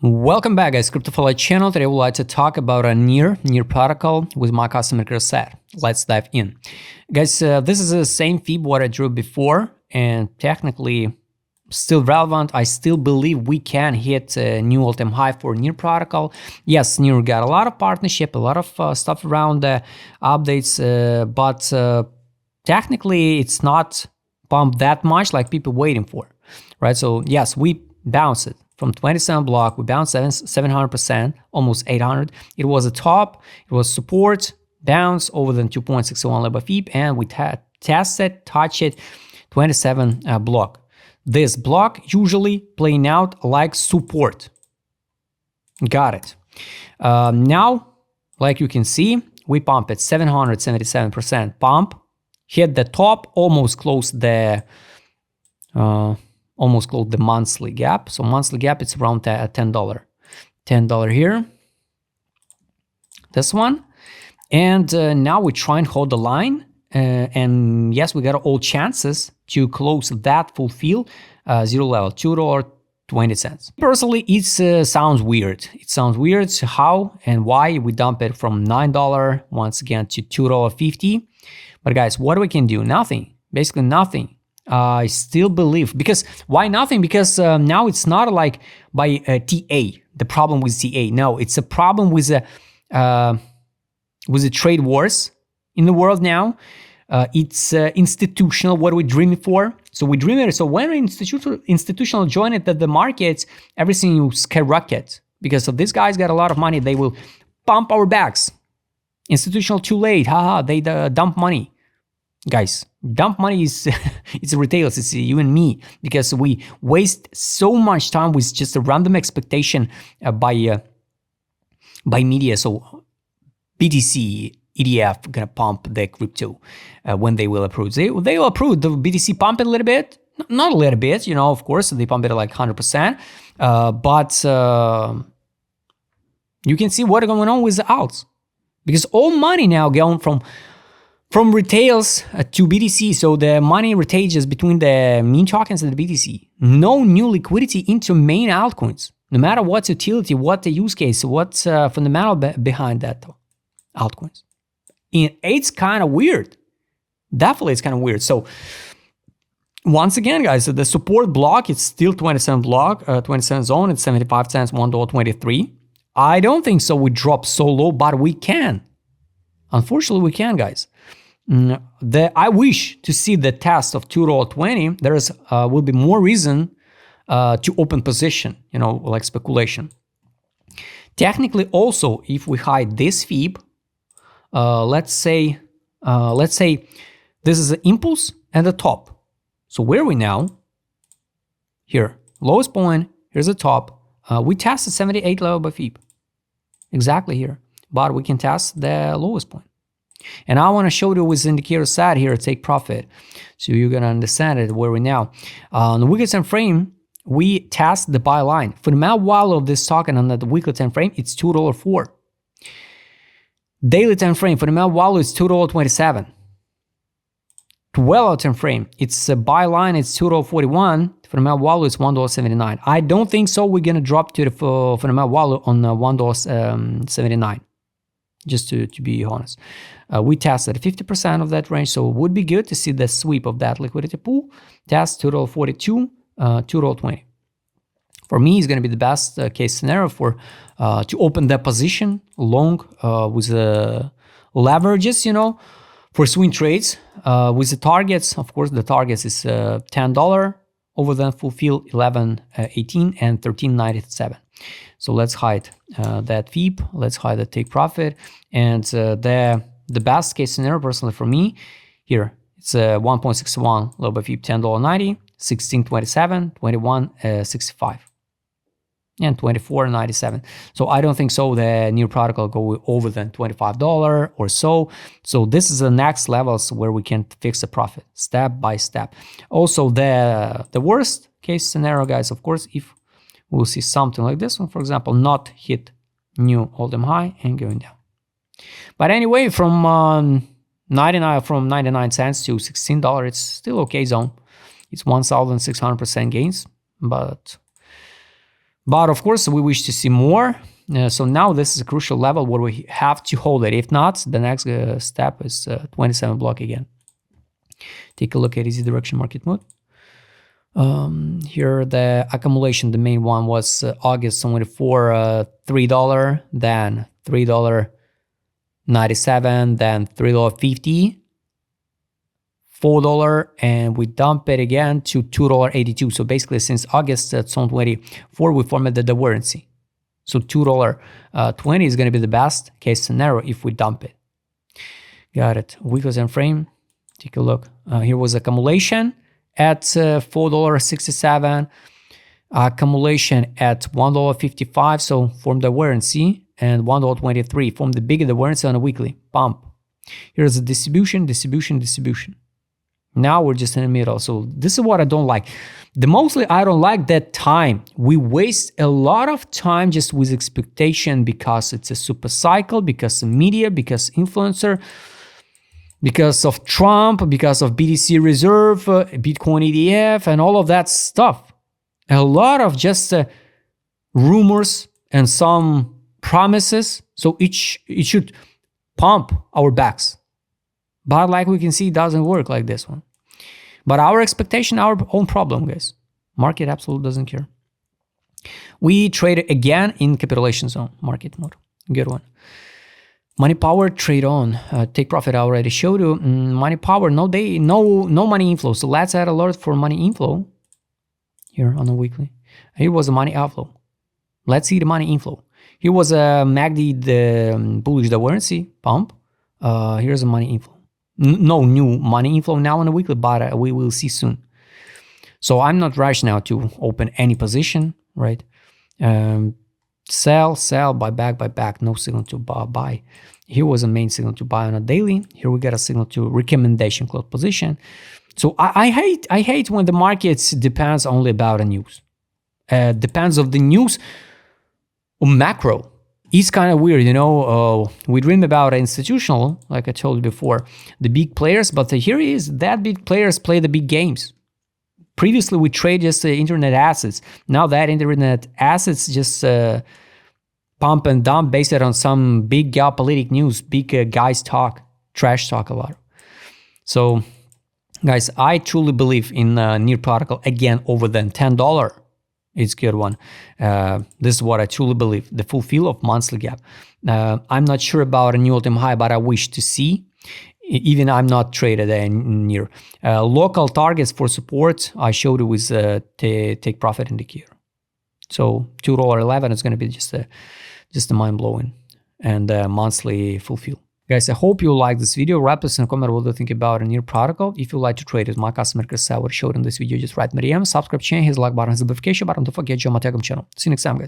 Welcome back, guys. CryptoFly channel. Today, I would like to talk about a Near protocol with my customer set. Let's dive in, guys. This is the same fib what I drew before, and technically still relevant. I still believe we can hit a new all-time high for Near protocol. Yes, Near got a lot of partnership, a lot of stuff around the updates, but technically it's not pumped that much like people waiting for, right? So yes, we bounced it. From 27 block, we bounced 700%, almost 800. It was a top, it was support, bounce over the 2.61 level fib, and we tested, touched it, 27 block. This block usually playing out like support. Got it. Now, like you can see, we pump at 777% pump, hit the top, almost closed the monthly gap. So monthly gap, it's around $10. $10 here. This one. And now we try and hold the line. And yes, we got all chances to close that fulfill zero level, $2.20. Personally, it sounds weird. It sounds weird how and why we dump it from $9 once again to $2.50. But guys, what we can do? Nothing. Basically nothing. I still believe, because why nothing? Because now it's not like by TA, the problem with TA. No, it's a problem with the trade wars in the world now. It's institutional, what we're dreaming for. So we dream it. So when institutional join it, that the markets, everything will skyrocket. Because if these guys got a lot of money, they will pump our backs. Institutional too late, haha, they dump money. Guys, dump money is it's retailers, it's you and me, because we waste so much time with just a random expectation by media. So BTC, EDF gonna pump the crypto when they will approve. They will approve the BTC pump it a little bit, not a little bit, you know. Of course, they pump it like 100%, but you can see what's going on with the alts, because all money now going from retails to BTC, so the money rotates between the meme tokens and the BTC. No new liquidity into main altcoins, no matter what's utility, what the use case, what's fundamental behind that altcoins. It's kind of weird. Definitely, it's kind of weird. So once again, guys, the support block, it's still 27 block, 27 zone, it's 75 cents, $1.23. I don't think so. We drop so low, but we can. Unfortunately, we can, guys. I wish to see the test of $2.20. There is will be more reason to open position, you know, like speculation. Technically, also, if we hide this fib, let's say this is the impulse and the top. So where are we now? Here, lowest point. Here's the top. We tested 78 level by fib, exactly here, but we can test the lowest point. And I want to show you with indicator side here, take profit. So you're going to understand it where we're now. On the weekly time frame, we test the buy line. Fundamental value of this token on the weekly time frame, it's $2.04. Daily time frame, fundamental value is $2.27. 12-hour time frame, it's a buy line, it's $2.41. Fundamental value is $1.79. I don't think so. We're going to drop to the fundamental value on $1.79. Just to be honest. We tested 50% of that range, so it would be good to see the sweep of that liquidity pool. Test $2.42, $2.20. For me, it's going to be the best case scenario for to open that position long with the leverages, you know, for swing trades. With the targets, of course, the targets is $10 over the fulfill, 11.18 and 13.97. So let's hide that fib, let's hide the take profit, and the best case scenario personally for me here, it's 1.61 low by fib, $10.90, 16.27, 21.65, and 24.97. So I don't think so the Near protocol go over than $25 or so. So this is the next levels where we can fix the profit step by step. Also the worst case scenario, guys, of course, if we'll see something like this one, for example, not hit new all-time high and going down. But anyway, from 99 cents to $16, it's still okay zone. It's 1,600% gains, but But of course, we wish to see more. So now this is a crucial level where we have to hold it. If not, the next step is 27 block again. Take a look at easy direction market mode. Here the accumulation, the main one was August 24, $3, then $3.97, then $3.50, $4, and we dump it again to $2.82. So basically, since August 2024, we formed the divergence. So $2.20 is going to be the best case scenario if we dump it. Got it. Weekly time frame. Take a look. Here was accumulation at $4.67, accumulation at $1.55. So form the divergence, and $1.23 form the bigger divergence on a weekly pump. Here's the distribution. Now we're just in the middle. So this is what I don't like. Mostly I don't like that time. We waste a lot of time just with expectation because it's a super cycle, because of media, because influencer, because of Trump, because of BTC Reserve, Bitcoin ETF, and all of that stuff. A lot of just rumors and some promises. So it should pump our backs. But like we can see, it doesn't work like this one. But our expectation, our own problem, guys. Market absolutely doesn't care. We traded again in capitulation zone, market mode. Good one. Money power, trade on. Take profit, I already showed you. Money power, no money inflow. So let's add alert for money inflow here on the weekly. Here was a money outflow. Let's see the money inflow. Here was a MACD, the bullish divergence pump. Here's a money inflow. No new money inflow now on the weekly, but we will see soon. So I'm not rushed now to open any position, right? Sell, buy back, no signal to buy. Here was a main signal to buy on a daily. Here we get a signal to recommendation close position. So I hate when the markets depends only about the news. Depends of the news on macro. It's kind of weird, we dream about institutional, like I told you before, the big players, but here is that big players play the big games. Previously, we trade just internet assets. Now that internet assets just pump and dump based on some big geopolitical news, big guys talk, trash talk a lot. So, guys, I truly believe in NEAR protocol again over than $10. It's a good one. This is what I truly believe, the fulfill of monthly gap. I'm not sure about a new all-time high, but I wish to see. Even I'm not traded near. Local targets for support, I showed you with take profit indicator. So $2.11 is going to be just a mind-blowing and monthly fulfill. Guys, I hope you like this video. Wrap us in a comment what you think about a NEAR protocol. If you like to trade with my customer Chris Sauer showed in this video, just write me DM, subscribe channel, hit the like button, hit the notification button, don't forget to join my Telegram channel. See you next time, guys.